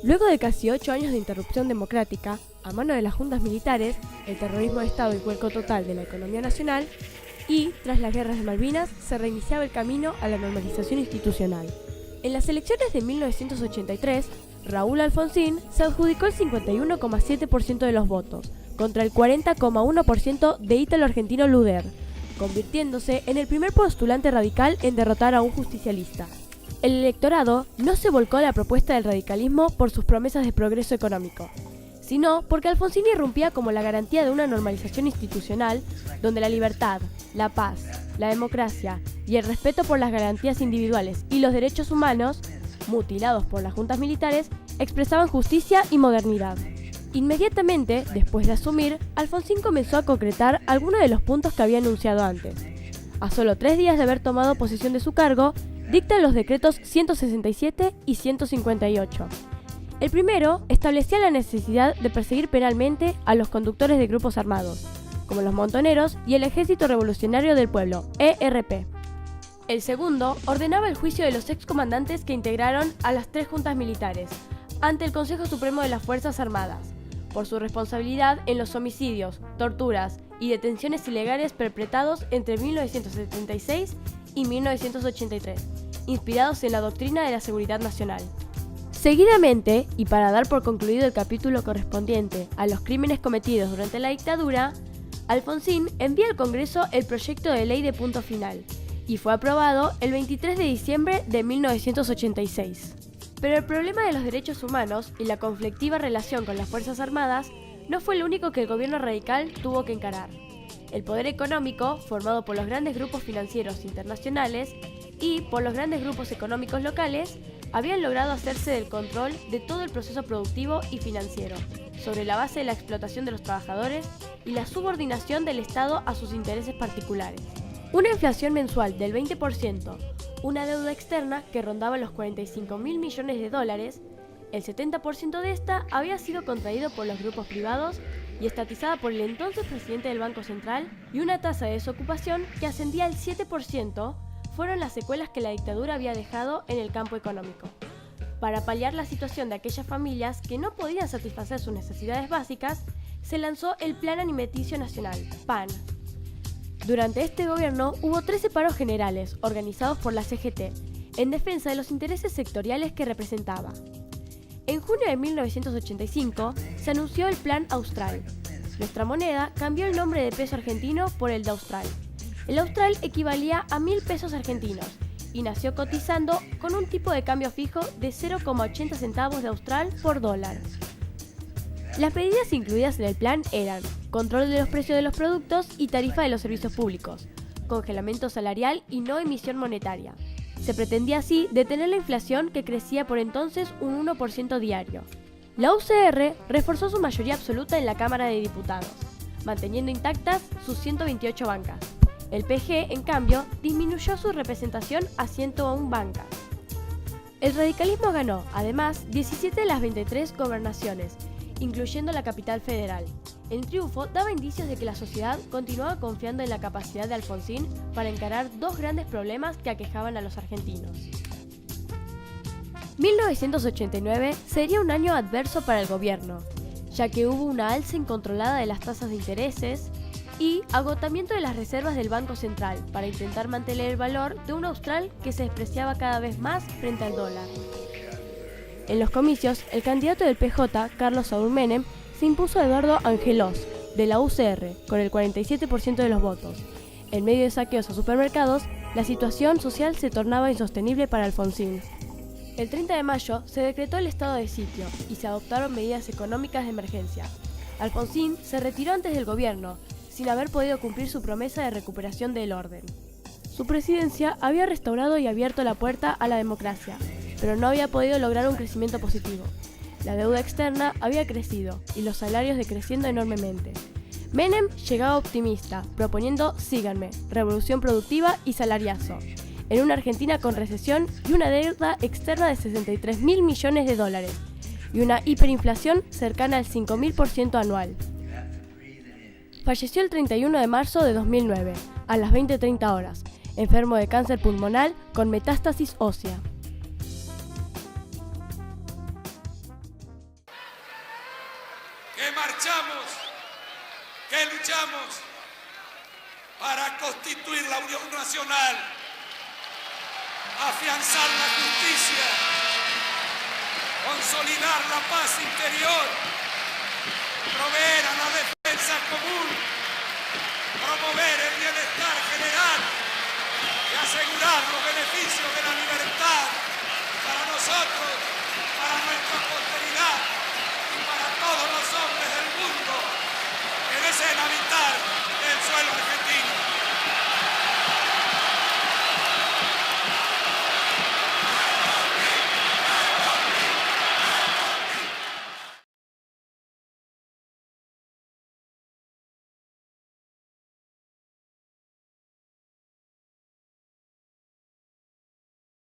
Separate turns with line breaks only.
Luego de casi 8 años de interrupción democrática, a mano de las juntas militares, el terrorismo de Estado y vuelco total de la economía nacional, y, tras las guerras de Malvinas, se reiniciaba el camino a la normalización institucional. En las elecciones de 1983, Raúl Alfonsín se adjudicó el 51,7% de los votos, contra el 40,1% de Ítalo Argentino Luder, convirtiéndose en el primer postulante radical en derrotar a un justicialista. El electorado no se volcó a la propuesta del radicalismo por sus promesas de progreso económico, sino porque Alfonsín irrumpía como la garantía de una normalización institucional donde la libertad, la paz, la democracia y el respeto por las garantías individuales y los derechos humanos, mutilados por las juntas militares, expresaban justicia y modernidad. Inmediatamente, después de asumir, Alfonsín comenzó a concretar algunos de los puntos que había anunciado antes. A solo 3 días de haber tomado posesión de su cargo, dicta los decretos 167 y 158. El primero establecía la necesidad de perseguir penalmente a los conductores de grupos armados, como los montoneros y el Ejército Revolucionario del Pueblo, ERP. El segundo ordenaba el juicio de los excomandantes que integraron a las 3 juntas militares ante el Consejo Supremo de las Fuerzas Armadas, por su responsabilidad en los homicidios, torturas y detenciones ilegales perpetrados entre 1976 y 1983, inspirados en la doctrina de la seguridad nacional. Seguidamente, y para dar por concluido el capítulo correspondiente a los crímenes cometidos durante la dictadura, Alfonsín envía al Congreso el proyecto de ley de punto final, y fue aprobado el 23 de diciembre de 1986. Pero el problema de los derechos humanos y la conflictiva relación con las Fuerzas Armadas no fue lo único que el gobierno radical tuvo que encarar. El poder económico, formado por los grandes grupos financieros internacionales y por los grandes grupos económicos locales, habían logrado hacerse del control de todo el proceso productivo y financiero, sobre la base de la explotación de los trabajadores y la subordinación del Estado a sus intereses particulares. Una inflación mensual del 20%, una deuda externa que rondaba los 45.000 millones de dólares, el 70% de esta había sido contraído por los grupos privados y estatizada por el entonces presidente del Banco Central, y una tasa de desocupación que ascendía al 7%, fueron las secuelas que la dictadura había dejado en el campo económico. Para paliar la situación de aquellas familias que no podían satisfacer sus necesidades básicas, se lanzó el Plan Alimenticio Nacional, PAN. Durante este gobierno hubo 13 paros generales organizados por la CGT en defensa de los intereses sectoriales que representaba. En junio de 1985 se anunció el Plan Austral. Nuestra moneda cambió el nombre de peso argentino por el de Austral. El Austral equivalía a 1.000 pesos argentinos y nació cotizando con un tipo de cambio fijo de 0,80 centavos de Austral por dólar. Las medidas incluidas en el plan eran control de los precios de los productos y tarifa de los servicios públicos, congelamiento salarial y no emisión monetaria. Se pretendía así detener la inflación, que crecía por entonces un 1% diario. La UCR reforzó su mayoría absoluta en la Cámara de Diputados, manteniendo intactas sus 128 bancas. El PG, en cambio, disminuyó su representación a 101 bancas. El radicalismo ganó, además, 17 de las 23 gobernaciones, incluyendo la capital federal. El triunfo daba indicios de que la sociedad continuaba confiando en la capacidad de Alfonsín para encarar 2 grandes problemas que aquejaban a los argentinos. 1989 sería un año adverso para el gobierno, ya que hubo una alza incontrolada de las tasas de intereses y agotamiento de las reservas del Banco Central para intentar mantener el valor de un austral que se despreciaba cada vez más frente al dólar. En los comicios, el candidato del PJ, Carlos Saúl Menem, se impuso a Eduardo Angelos, de la UCR, con el 47% de los votos. En medio de saqueos a supermercados, la situación social se tornaba insostenible para Alfonsín. El 30 de mayo se decretó el estado de sitio y se adoptaron medidas económicas de emergencia. Alfonsín se retiró antes del gobierno, sin haber podido cumplir su promesa de recuperación del orden. Su presidencia había restaurado y abierto la puerta a la democracia, pero no había podido lograr un crecimiento positivo. La deuda externa había crecido y los salarios decreciendo enormemente. Menem llegaba optimista, proponiendo "Síganme, revolución productiva y salariazo", en una Argentina con recesión y una deuda externa de 63.000 millones de dólares, y una hiperinflación cercana al 5.000% anual. Falleció el 31 de marzo de 2009, a las 20:30 horas, enfermo de cáncer pulmonar con metástasis ósea.
que marchamos, que luchamos para constituir la unión nacional, afianzar la justicia, consolidar la paz interior, proveer a la defensa común, promover el bienestar general y asegurar los beneficios de la libertad.